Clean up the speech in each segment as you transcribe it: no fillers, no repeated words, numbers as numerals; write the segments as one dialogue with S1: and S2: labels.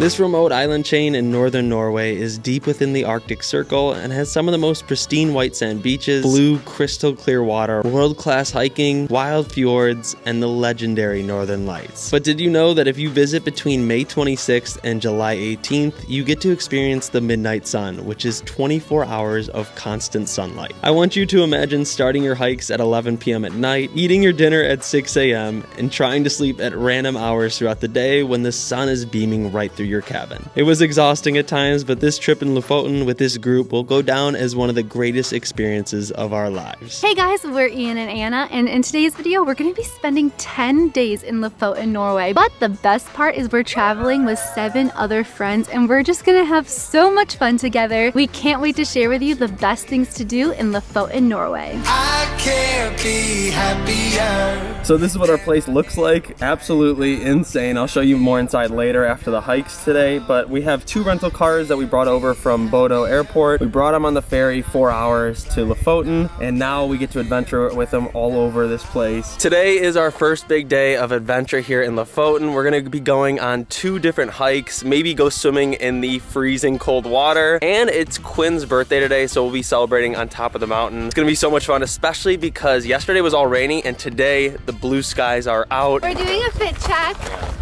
S1: This remote island chain in northern Norway is deep within the Arctic Circle and has some of the most pristine white sand beaches, blue crystal clear water, world-class hiking, wild fjords, and the legendary Northern Lights. But did you know that if you visit between May 26th and July 18th, you get to experience the midnight sun, which is 24 hours of constant sunlight. I want you to imagine starting your hikes at 11 p.m. at night, eating your dinner at 6 a.m., and trying to sleep at random hours throughout the day when the sun is beaming right through your cabin. It was exhausting at times, but this trip in Lofoten with this group will go down as one of the greatest experiences of our lives.
S2: Hey guys, we're Ian and Anna, and in today's video, we're gonna be spending 10 days in Lofoten, Norway. But the best part is we're traveling with 7 other friends, and we're just gonna have so much fun together. We can't wait to share with you the best things to do in Lofoten, Norway.
S3: I can't be happier.
S1: So this is what our place looks like. Absolutely insane. I'll show you more inside later after the hikes today, but we have 2 rental cars that we brought over from Bodo Airport. We brought them on the ferry 4 hours to Lofoten, and now we get to adventure with them all over this place. Today is our first big day of adventure here in Lofoten. We're gonna be going on 2 different hikes, maybe go swimming in the freezing cold water, and it's Quinn's birthday today, so we'll be celebrating on top of the mountain. It's gonna be so much fun, especially because yesterday was all rainy, and today the blue skies are out.
S2: We're doing a fit check.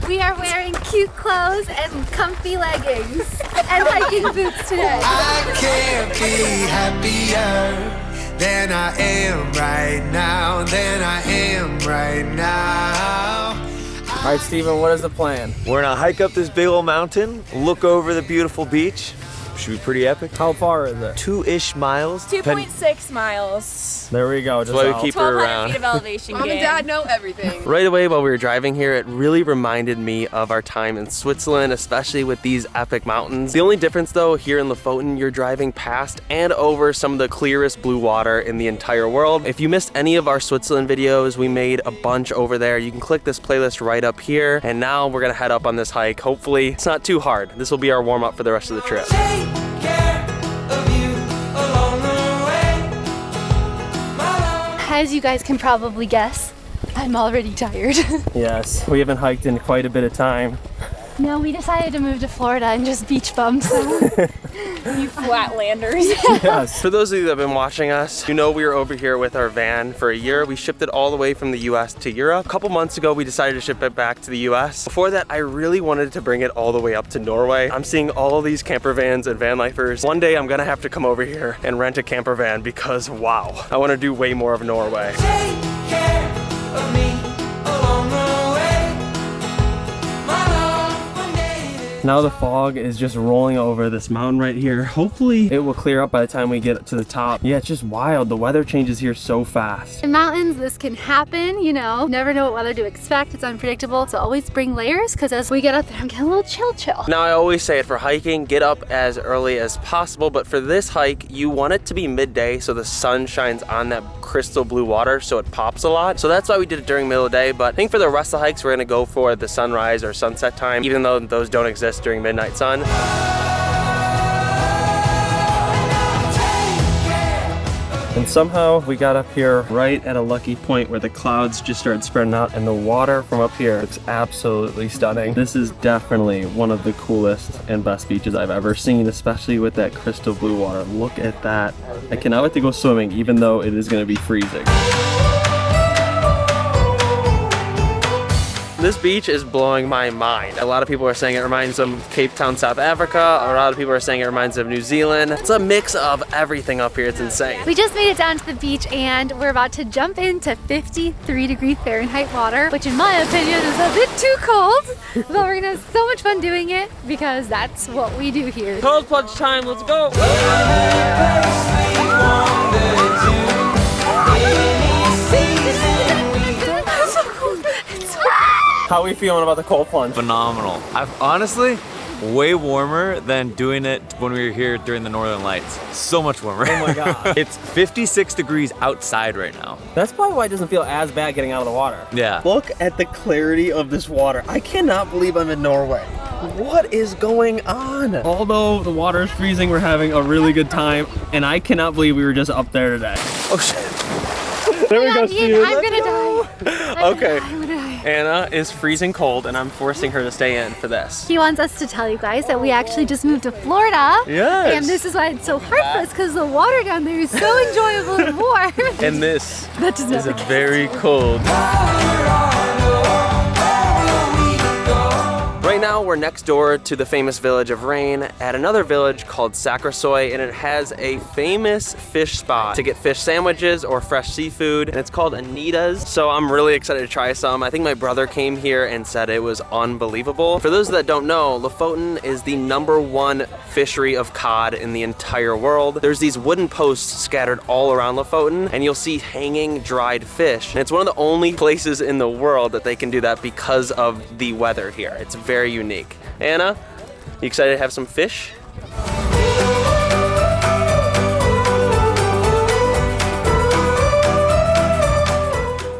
S2: We are wearing cute clothes and comfy leggings and hiking boots today.
S3: I can't be happier than I am right now,
S1: All right, Steven, what is the plan?
S4: We're gonna hike up this big old mountain, look over the beautiful beach. Should be pretty epic.
S1: How far is it?
S4: 2-ish miles.
S5: 2.6 miles.
S1: There we go. Just
S4: That's why we keep her
S5: 1,200
S4: around.
S5: feet of elevation.
S6: Mom and Dad know everything.
S1: Right away while we were driving here, it really reminded me of our time in Switzerland, especially with these epic mountains. The only difference though, here in Lofoten, you're driving past and over some of the clearest blue water in the entire world. If you missed any of our Switzerland videos, we made a bunch over there. You can click this playlist right up here. And now we're gonna head up on this hike. Hopefully it's not too hard. This will be our warm up for the rest of the trip.
S2: As you guys can probably guess, I'm already tired.
S1: Yes, we haven't hiked in quite a bit of time.
S2: No, we decided to move to Florida and just beach bum, so.
S5: You flatlanders.
S1: Yes. For those of you that have been watching us, you know we were over here with our van for a year. We shipped it all the way from the US to Europe. A couple months ago, we decided to ship it back to the US. Before that, I really wanted to bring it all the way up to Norway. I'm seeing all of these camper vans and van lifers. One day I'm gonna have to come over here and rent a camper van because wow, I wanna do way more of Norway.
S3: Take care of me along the way. My love, one day.
S1: Now the fog is just rolling over this mountain right here. Hopefully it will clear up by the time we get to the top. Yeah, it's just wild. The weather changes here so fast.
S2: In mountains, this can happen, you know. Never know what weather to expect. It's unpredictable. So always bring layers, because as we get up there, I'm getting a little chill.
S1: Now I always say it for hiking, get up as early as possible, but for this hike, you want it to be midday so the sun shines on that crystal blue water so it pops a lot. So that's why we did it during middle of the day, but I think for the rest of the hikes, we're gonna go for the sunrise or sunset time, even though those don't exist during midnight sun. And somehow we got up here right at a lucky point where the clouds just started spreading out and the water from up here looks absolutely stunning. This is definitely one of the coolest and best beaches I've ever seen, especially with that crystal blue water. Look at that. I cannot wait to go swimming even though it is going to be freezing. This beach is blowing my mind. A lot of people are saying it reminds them of Cape Town, South Africa. A lot of people are saying it reminds them of New Zealand. It's a mix of everything up here. It's insane.
S2: We just made it down to the beach and we're about to jump into 53° Fahrenheit water, which in my opinion is a bit too cold, but we're gonna have so much fun doing it because that's what we do here.
S1: Cold plunge time, let's go. How are we feeling about the cold plunge?
S4: Phenomenal. I've honestly, way warmer than doing it when we were here during the Northern Lights. So much warmer.
S1: Oh my God.
S4: It's 56 degrees outside right now.
S1: That's probably why it doesn't feel as bad getting out of the water.
S4: Yeah.
S1: Look at the clarity of this water. I cannot believe I'm in Norway. What is going on? Although the water is freezing, we're having a really good time, and I cannot believe we were just up there today. Oh shit. There we go, Steven.
S2: I'm gonna die.
S1: Okay.
S2: I'm gonna die.
S1: Anna is freezing cold and I'm forcing her to stay in for this.
S2: He wants us to tell you guys that we actually just moved to Florida.
S1: Yes.
S2: And this is why it's so hard for us, because the water down there is so enjoyable and warm.
S1: And this
S2: That does
S1: is
S2: not
S1: a very cold. Right now we're next door to the famous village of Reine at another village called Sakrisoy, and it has a famous fish spot to get fish sandwiches or fresh seafood, and it's called Anitas. So I'm really excited to try some. I think my brother came here and said it was unbelievable. For those that don't know, Lofoten is the #1 fishery of cod in the entire world. There's these wooden posts scattered all around Lofoten, and you'll see hanging dried fish. And it's one of the only places in the world that they can do that because of the weather here. It's very unique. Anna, you excited to have some fish?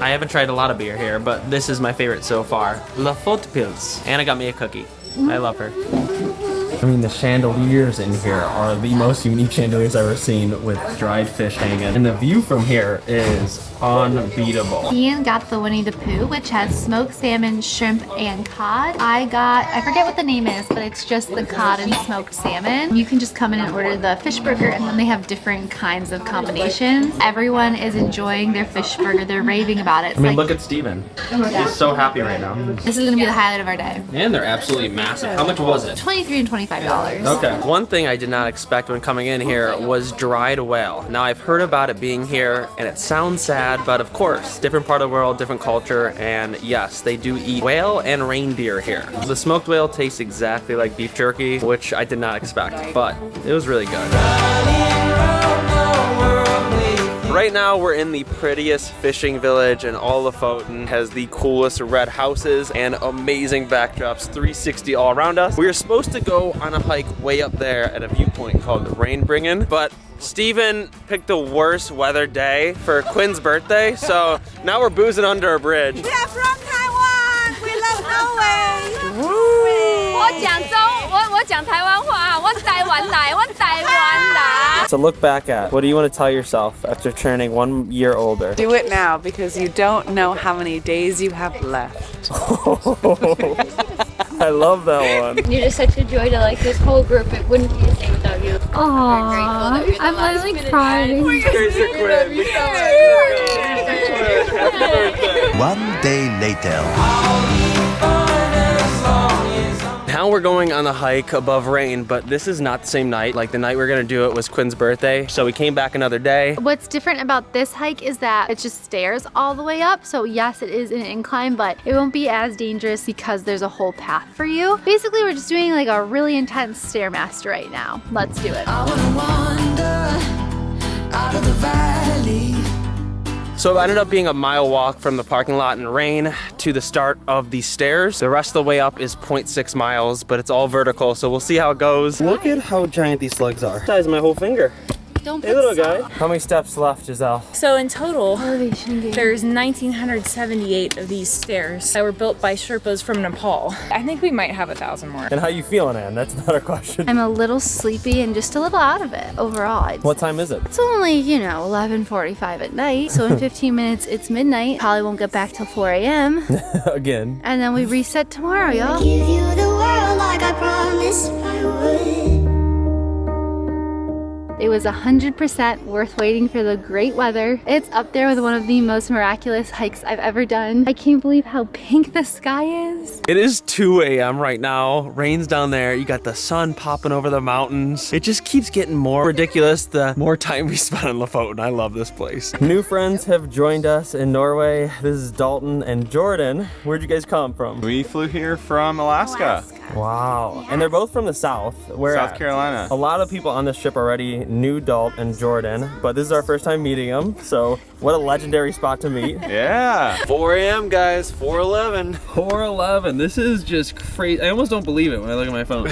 S1: I haven't tried a lot of beer here, but this is my favorite so far. Lofotpils. Anna got me a cookie. I love her. I mean, the chandeliers in here are the most unique chandeliers I've ever seen, with dried fish hanging. And the view from here is unbeatable.
S2: Ian got the Winnie the Pooh, which has smoked salmon, shrimp, and cod. I forget what the name is, but it's just the cod and smoked salmon. You can just come in and order the fish burger, and then they have different kinds of combinations. Everyone is enjoying their fish burger. They're raving about it.
S1: I mean, look at Steven. He's so happy right now.
S2: This is gonna be the highlight of our day.
S1: And they're absolutely massive. How much was it?
S2: $23 and $25.
S1: Okay. One thing I did not expect when coming in here was dried whale. Now, I've heard about it being here, and it sounds sad, but of course, different part of the world, different culture, and yes, they do eat whale and reindeer here. The smoked whale tastes exactly like beef jerky, which I did not expect, but it was really good. Right now we're in the prettiest fishing village in all of Lofoten. Has the coolest red houses and amazing backdrops, 360 all around us. We were supposed to go on a hike way up there at a viewpoint called Reinebringen, but Steven picked the worst weather day for Quinn's birthday, so now we're boozing under a bridge.
S5: We are from Taiwan. We love Norway.
S1: Woo!
S5: 我讲台湾话，我台湾来，我台湾来。
S1: To look back at, what do you want to tell yourself after turning 1 year older?
S6: Do it now, because you don't know how many days you have left.
S1: I love that one.
S7: You're just such a joy to like this whole group. It wouldn't be the same without you.
S2: Aww, I'm literally crying.
S8: One day later.
S1: Now we're going on the hike above Reine, but this is not the same night. Like, the night we were gonna do it was Quinn's birthday, so we came back another day.
S2: What's different about this hike is that it's just stairs all the way up. So yes, it is an incline, but it won't be as dangerous because there's a whole path for you. Basically, we're just doing like a really intense Stairmaster right now. Let's do it.
S3: I wanna wander out of the valley.
S1: So it ended up being a mile walk from the parking lot in Reine to the start of the stairs. The rest of the way up is 0.6 miles, but it's all vertical, so we'll see how it goes. Look at how giant these slugs are. Size of my whole finger.
S2: Don't
S1: Hey, little guy. How many steps left, Giselle?
S5: So in total,
S2: elevation gain.
S5: there's 1,978 of these stairs that were built by Sherpas from Nepal. I think we might have 1,000 more.
S1: And how you feeling, Ann? That's not a question.
S2: I'm a little sleepy and just a little out of it overall.
S1: What time is it?
S2: It's only, 11:45 at night. So in 15 minutes, it's midnight. Probably won't get back till 4 a.m.
S1: Again.
S2: And then we reset tomorrow, y'all.
S7: Give you the world like I promised I would.
S2: It was 100% worth waiting for the great weather. It's up there with one of the most miraculous hikes I've ever done. I can't believe how pink the sky is.
S1: It is 2 a.m. right now. Rain's down there. You got the sun popping over the mountains. It just keeps getting more ridiculous the more time we spend in Lofoten. I love this place. New friends have joined us in Norway. This is Dalton and Jordan. Where'd you guys come from?
S9: We flew here from Alaska.
S1: Wow. And they're both from the south. Where
S9: South
S1: at?
S9: Carolina.
S1: A lot of people on this trip already knew Dalt and Jordan, but this is our first time meeting them, so what a legendary spot to meet.
S9: Yeah.
S1: 4 a.m. guys, 4:11. 4:11, this is just crazy. I almost don't believe it when I look at my phone.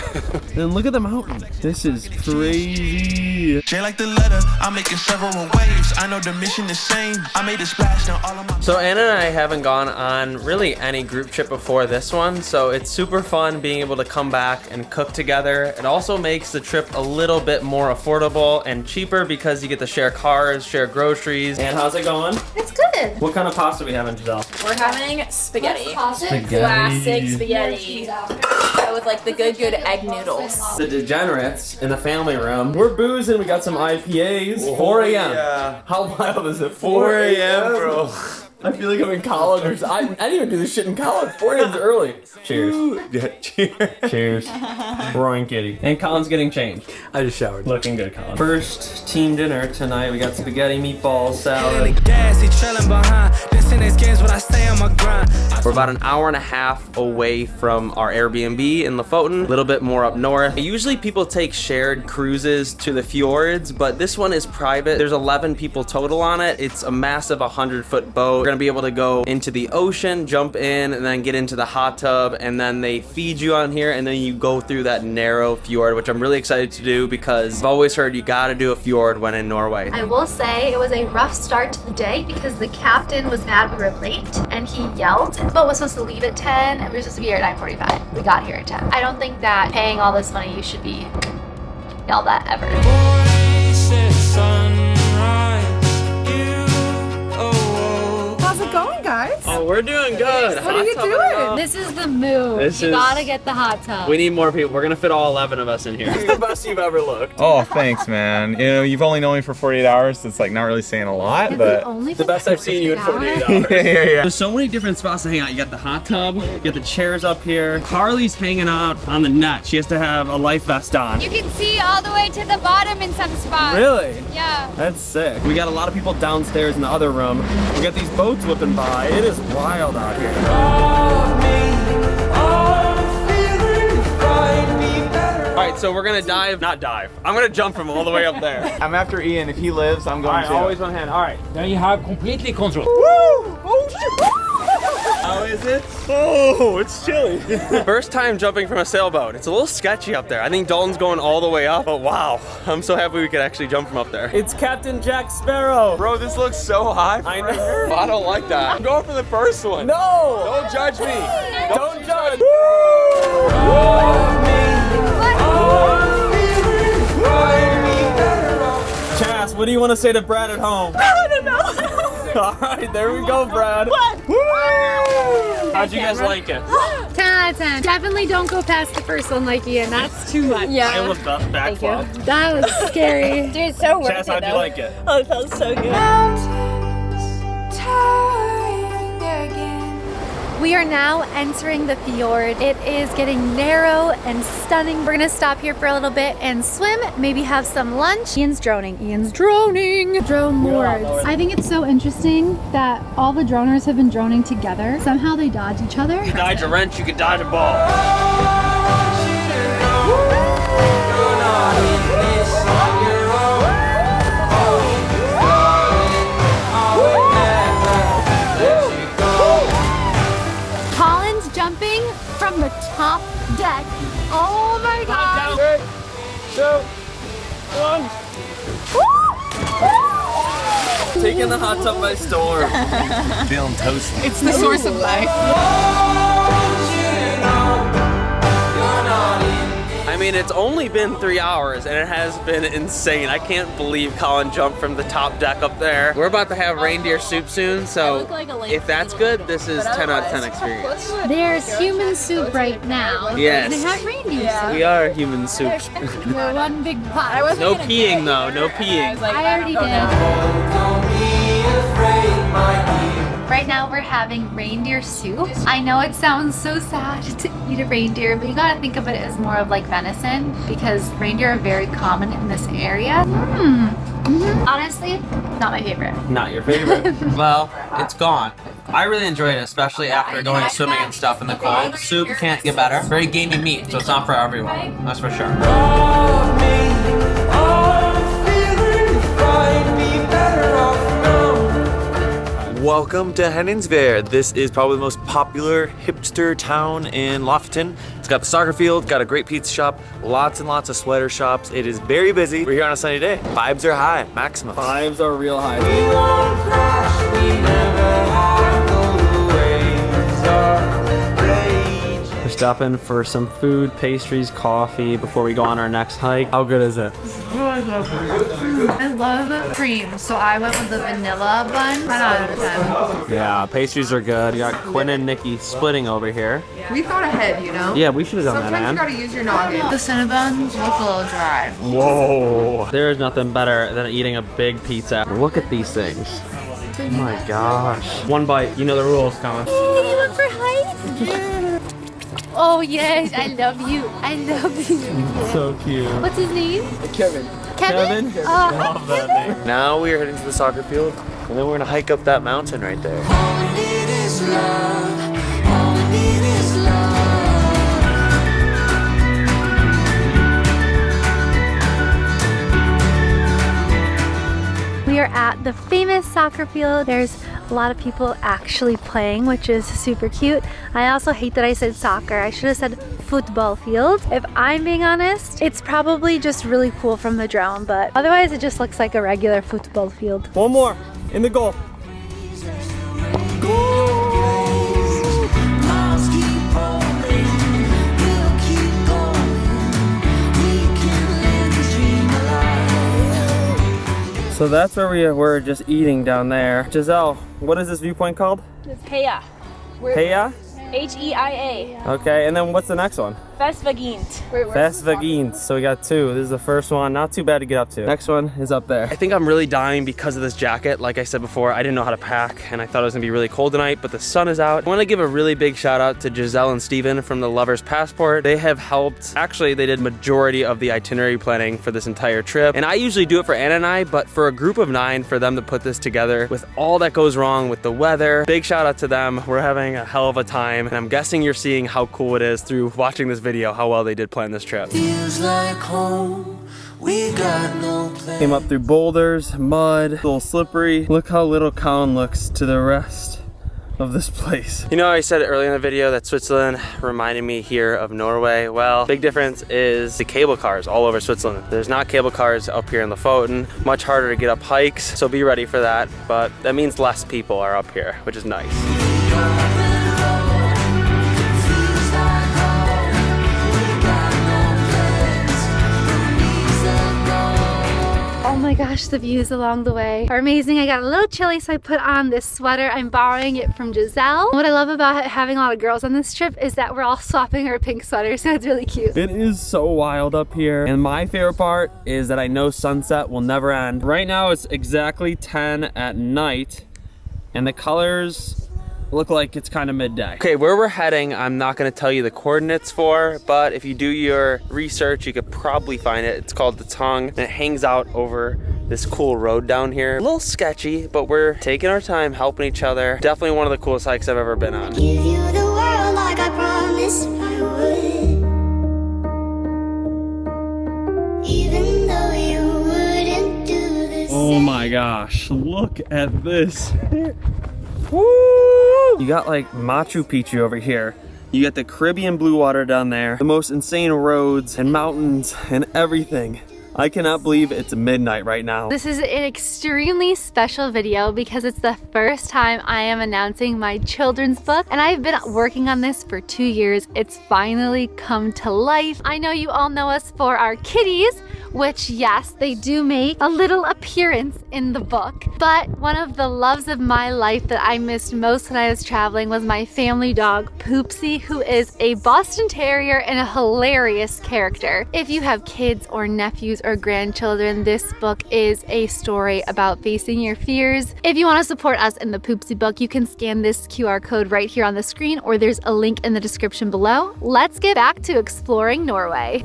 S1: Then look at the mountain. This is crazy.
S3: J like the letter, I'm making several waves. I know the mission is same. I made a splash down all of my.
S1: So Anna and I haven't gone on really any group trip before this one, so it's super fun being able able to come back and cook together. It also makes the trip a little bit more affordable and cheaper because you get to share cars, share groceries. And how's it going?
S2: It's good.
S1: What kind of pasta are we having, Giselle?
S5: We're having spaghetti.
S1: Spaghetti.
S5: Classic spaghetti. With like the good egg noodles.
S1: The degenerates in the family room. We're boozing. We got some IPAs. 4 a.m.
S9: Yeah.
S1: How wild is it?
S9: 4 a.m., bro.
S1: I feel like I'm in college or I didn't even do this shit in college. 4 a.m. is early. Cheers.
S9: Yeah, cheers.
S1: Cheers. Roaring kitty. And Colin's getting changed.
S4: I just showered.
S1: Looking good, Colin. First team dinner tonight. We got spaghetti, meatballs, salad. We're about an hour and a half away from our Airbnb in Lofoten, a little bit more up north. Usually people take shared cruises to the fjords, but this one is private. There's 11 people total on it. It's a massive 100-foot boat. We're gonna be able to go into the ocean, jump in, and then get into the hot tub, and then they feed you on here, and then you go through that narrow fjord, which I'm really excited to do because I've always heard you gotta do a fjord when in Norway.
S2: I will say it was a rough start to the day because the captain was mad we were late and he yelled. The boat was supposed to leave at 10 and we were supposed to be here at 9:45. We got here at 10. I don't think that paying all this money you should be yelled at ever.
S6: How's it going, guys?
S1: Oh, we're doing good.
S6: What are you doing?
S2: This is the move. You gotta get the hot tub.
S1: We need more people. We're gonna fit all 11 of us in here. This is the best you've ever looked.
S9: Oh, thanks, man. You know, you've only known me for 48 hours, so it's like not really saying a lot, but
S1: The best I've seen you in 48 hours.
S9: yeah.
S1: There's so many different spots to hang out. You got the hot tub, you got the chairs up here. Carly's hanging out on the net. She has to have a life vest on.
S10: You can see all the way to the bottom in some spots.
S1: Really?
S10: Yeah.
S1: That's sick. We got a lot of people downstairs in the other room. We got these boats whipping by. It is wild out here. Alright, so we're gonna not dive. I'm gonna jump from all the way up there.
S9: I'm after Ian. If he lives, I'm going to.
S1: Always one hand. Alright.
S11: Then you have completely control.
S1: Woo! Oh shit! How is it? Oh, it's chilly. First time jumping from a sailboat. It's a little sketchy up there. I think Dalton's going all the way up, but wow. I'm so happy we could actually jump from up there. It's Captain Jack Sparrow.
S9: Bro, this looks so high.
S1: I know.
S9: I don't like that. I'm going for the first one.
S1: No!
S9: Don't judge me.
S1: Don't judge. Chas, what do you want to say to Brad at home?
S6: I don't know.
S1: All right, there we go, Brad.
S6: What?
S1: How'd you guys like it?
S2: 10 out of 10. Definitely don't go past the first one like Ian. That's too much.
S1: I almost backflipped.
S2: That was scary.
S10: Dude, it's so worth
S1: Chas,
S10: it
S1: how'd you
S10: though.
S1: like it?
S6: Oh, it felt so good.
S2: We are now entering the fjord. It is getting narrow and stunning. We're gonna stop here for a little bit and swim, maybe have some lunch. Ian's droning. Drone wars. I think it's so interesting that all the droners have been droning together. Somehow they dodge each other.
S1: You dodge a wrench, you can dodge a ball.
S2: Jumping from the top deck. Oh my god.
S1: 3, 2, 1. Taking the hot tub by storm.
S9: Feeling toasty.
S6: It's the source of life.
S1: I mean, it's only been 3 hours and it has been insane. I can't believe Colin jumped from the top deck up there. We're about to have reindeer soup soon, so if that's good, this is 10 out of 10 experience.
S2: There's human soup right now.
S1: Yes.
S2: They have reindeer soup.
S1: We are human soup.
S2: We're one big pot.
S1: No peeing though, no peeing.
S2: I already did. Right now we're having reindeer soup. I know it sounds so sad to eat a reindeer, but you gotta think of it as more of like venison because reindeer are very common in this area. Honestly, not my favorite.
S1: Not your favorite. Well, it's gone. I really enjoyed it, especially after going swimming and stuff in the cold. Soup can't get better. Very gamey meat, so it's not for everyone. That's for sure.
S4: Welcome to Henningsvær. This is probably the most popular hipster town in Lofoten. It's got the soccer field, got a great pizza shop, lots and lots of sweater shops. It is very busy. We're here on a sunny day. Vibes are high, maximum.
S1: Vibes are real high.
S4: There's
S1: Stopping for some food, pastries, coffee before we go on our next hike. How good is it?
S2: I love cream, so I went with the vanilla bun. 10 out of 10.
S1: Yeah, pastries are good. You got Quinn and Nikki splitting over here.
S11: We thought ahead, you know?
S1: Yeah, we should have done that, man.
S11: Sometimes you gotta use your noggin.
S2: The Cinnabons look a little dry.
S1: Whoa. There's nothing better than eating a big pizza. Look at these things. Oh my gosh. One bite, you know the rules, Colin.
S2: You went for hike? Oh yes, I love you. I love you.
S1: So cute.
S2: What's his name?
S11: Kevin.
S2: Kevin?
S1: Kevin?
S2: Oh,
S1: Love that name.
S4: Now we are heading to the soccer field, and then we're gonna hike up that mountain right there.
S3: All we need is love. All we need is love.
S2: We are at the famous soccer field. There's a lot of people actually playing, which is super cute. I also hate that I said soccer. I should have said football field. If I'm being honest, it's probably just really cool from the drone, but otherwise it just looks like a regular football field.
S1: One more, in the goal.
S3: Miles keep rolling. We'll keep going. We can live this dream alive.
S1: So that's where we were just eating down there. Giselle, what is this viewpoint called?
S5: It's Heia.
S1: Heia?
S5: H-E-I-A.
S1: Okay, and then what's the next one?
S5: Festvågtind.
S1: Festvågtind. So we got two. This is the first one. Not too bad to get up to. Next one is up there. I think I'm really dying because of this jacket. Like I said before, I didn't know how to pack and I thought it was gonna be really cold tonight, but the sun is out. I wanna give a really big shout out to Giselle and Steven from the Lover's Passport. They have helped. Actually, they did majority of the itinerary planning for this entire trip. And I usually do it for Anna and I, but for a group of 9, for them to put this together with all that goes wrong with the weather, big shout out to them. We're having a hell of a time. And I'm guessing you're seeing how cool it is through watching this video, how well they did plan this trip.
S3: Feels like home. We got no place.
S1: Came up through boulders, mud, a little slippery. Look how little Colin looks to the rest of this place. You know, I said earlier in the video that Switzerland reminded me here of Norway. Well, big difference is the cable cars all over Switzerland. There's not cable cars up here in Lofoten. Much harder to get up hikes, so be ready for that. But that means less people are up here, which is nice.
S2: Oh my gosh, the views along the way are amazing. I got a little chilly, so I put on this sweater. I'm borrowing it from Giselle. What I love about having a lot of girls on this trip is that we're all swapping our pink sweaters, so it's really cute.
S1: It is so wild up here. And my favorite part is that I know sunset will never end. Right now it's exactly 10 at night and the colors look like it's kind of midday. Okay, where we're heading, I'm not gonna tell you the coordinates for, but if you do your research, you could probably find it. It's called the Tongue, and it hangs out over this cool road down here. A little sketchy, but we're taking our time, helping each other. Definitely one of the coolest hikes I've ever been on.
S7: Give you the world like I promised I would. Even though you wouldn't do the same.
S1: Oh my gosh, look at this. Woo! You got like Machu Picchu over here. You got the Caribbean blue water down there. The most insane roads and mountains and everything. I cannot believe it's midnight right now.
S2: This is an extremely special video because it's the first time I am announcing my children's book, and I've been working on this for 2 years. It's finally come to life. I know you all know us for our kitties, which yes, they do make a little appearance in the book. But one of the loves of my life that I missed most when I was traveling was my family dog, Poopsie, who is a Boston Terrier and a hilarious character. If you have kids or nephews or grandchildren, this book is a story about facing your fears. If you want to support us in the Poopsie book, you can scan this QR code right here on the screen, or there's a link in the description below. Let's get back to exploring Norway.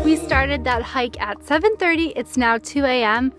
S2: We started that hike at 7:30. It's now 2 a.m.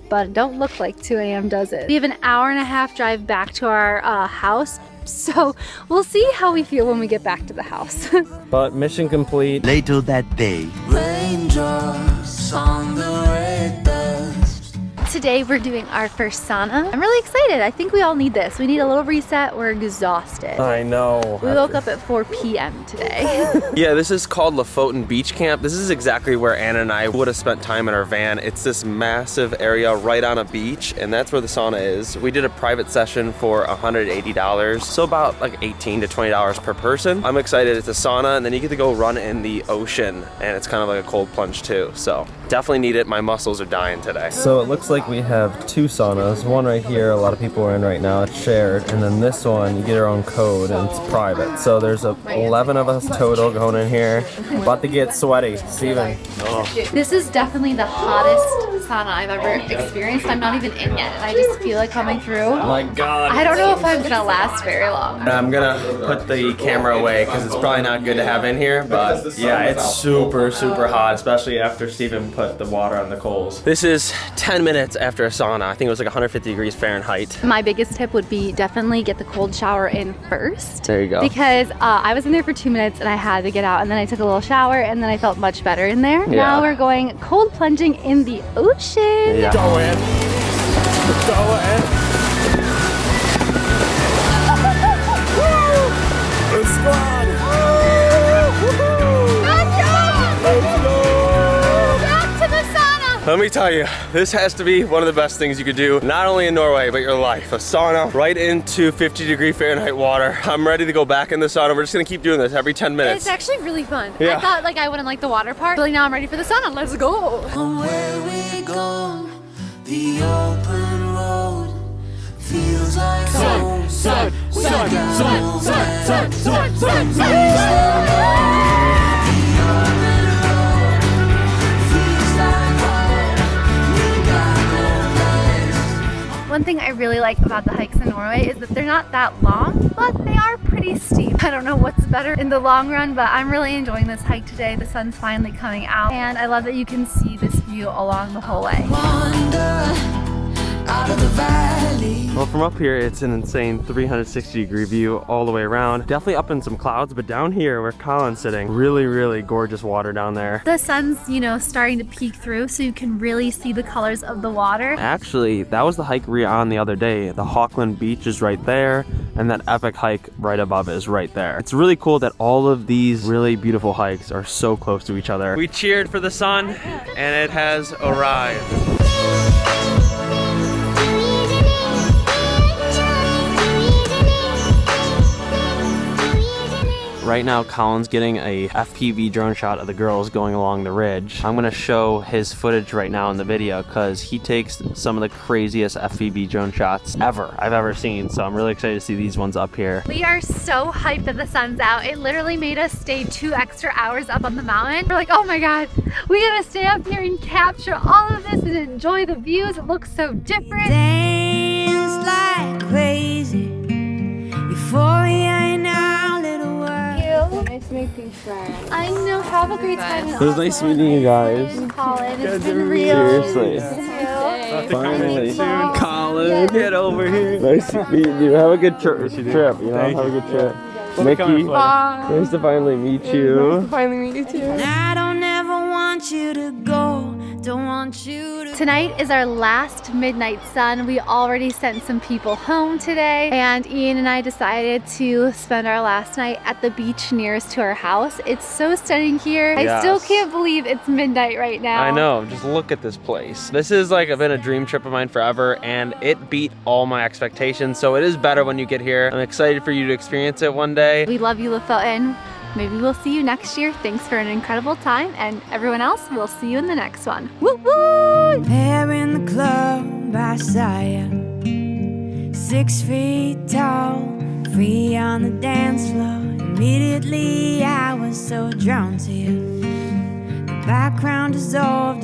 S2: but it don't look like 2 a.m. does it? We have an hour-and-a-half drive back to our house, so we'll see how we feel when we get back to the house.
S1: But mission complete.
S8: Later that day.
S3: Raindrops on the red dust.
S2: today we're doing our first sauna. I'm really excited. I think we all need this. We need a little reset. We're exhausted.
S1: I know.
S2: We woke up at 4 p.m. today.
S1: Yeah, this is called Lofoten Beach Camp. This is exactly where Anna and I would have spent time in our van. It's this massive area right on a beach, and that's where the sauna is. We did a private session for $180, so about like $18 to $20 per person. I'm excited. It's a sauna, and then you get to go run in the ocean, and it's kind of like a cold plunge too. So definitely need it. My muscles are dying today. So it looks like we have two saunas. One right here, a lot of people are in right now. It's shared, and then this one, you get your own code, and it's private. So there's 11 of us total going in here. About to get sweaty. Steven. Oh.
S2: This is definitely the hottest sauna I've ever experienced. I'm not even in yet, and I just feel like coming through.
S1: Oh my God.
S2: I don't know if I'm gonna last very long.
S1: I'm gonna put the camera away because it's probably not good to have in here, but yeah, it's super, super hot, especially after Steven put the water on the coals. This is 10 minutes after a sauna. I think it was like 150 degrees Fahrenheit.
S2: My biggest tip would be definitely get the cold shower in first.
S1: There you go.
S2: Because I was in there for 2 minutes and I had to get out, and then I took a little shower, and then I felt much better in there.
S1: Yeah.
S2: Now we're going cold plunging in the ocean.
S1: Yeah. Go in. Go in. It's fun.
S2: Back to the sauna.
S1: Let me tell you, this has to be one of the best things you could do, not only in Norway, but your life. A sauna right into 50-degree Fahrenheit water. I'm ready to go back in the sauna. We're just gonna keep doing this every 10 minutes.
S2: It's actually really fun.
S1: Yeah.
S2: I thought like I wouldn't like the water part, but like, now I'm ready for the sauna. Let's go.
S3: Where we go, the open road feels like home.
S2: One thing I really like about the hikes in Norway is that they're not that long, but they are pretty steep. I don't know what's better in the long run, but I'm really enjoying this hike today. The sun's finally coming out, and I love that you can see this view along the whole way.
S3: Out of the valley.
S1: Well, from up here, it's an insane 360-degree view all the way around. Definitely up in some clouds, but down here where Colin's sitting, really, really gorgeous water down there.
S2: The sun's, you know, starting to peek through, so you can really see the colors of the water.
S1: Actually, that was the hike we were on the other day. The Haukland Beach is right there, and that epic hike right above is right there. It's really cool that all of these really beautiful hikes are so close to each other. We cheered for the sun, and it has arrived. Right now, Colin's getting a FPV drone shot of the girls going along the ridge. I'm gonna show his footage right now in the video because he takes some of the craziest FPV drone shots I've ever seen. So I'm really excited to see these ones up here.
S2: We are so hyped that the sun's out. It literally made us stay 2 extra hours up on the mountain. We're like, oh my God, we gotta stay up here and capture all of this and enjoy the views. It looks so different.
S3: Dance like crazy. Euphoria in our little world.
S10: Nice making friends.
S2: I know, have a great time.
S1: It was nice meeting you guys.
S2: Colin, it's been real.
S1: Seriously. Finally. Colin, get over here. Nice meeting you. Have a good trip, you know? Have a good trip. Mickey, nice to finally meet you.
S10: Nice to finally meet you too.
S3: I don't ever want you to go. Don't want you to.
S2: Tonight is our last midnight sun. We already sent some people home today, and Ian and I decided to spend our last night at the beach nearest to our house. It's so stunning here.
S1: Yes.
S2: I still can't believe it's midnight right now.
S1: I know, just look at this place. This is like been a dream trip of mine forever, and it beat all my expectations, so it is better when you get here. I'm excited for you to experience it one day.
S2: We love you, Lofoten. Maybe we'll see you next year. Thanks for an incredible time, and everyone else, we'll see you in the next one. Woo woo!
S3: There in the club, I saw you. 6 feet tall, free on the dance floor. Immediately, I was so drawn to you. The background dissolved.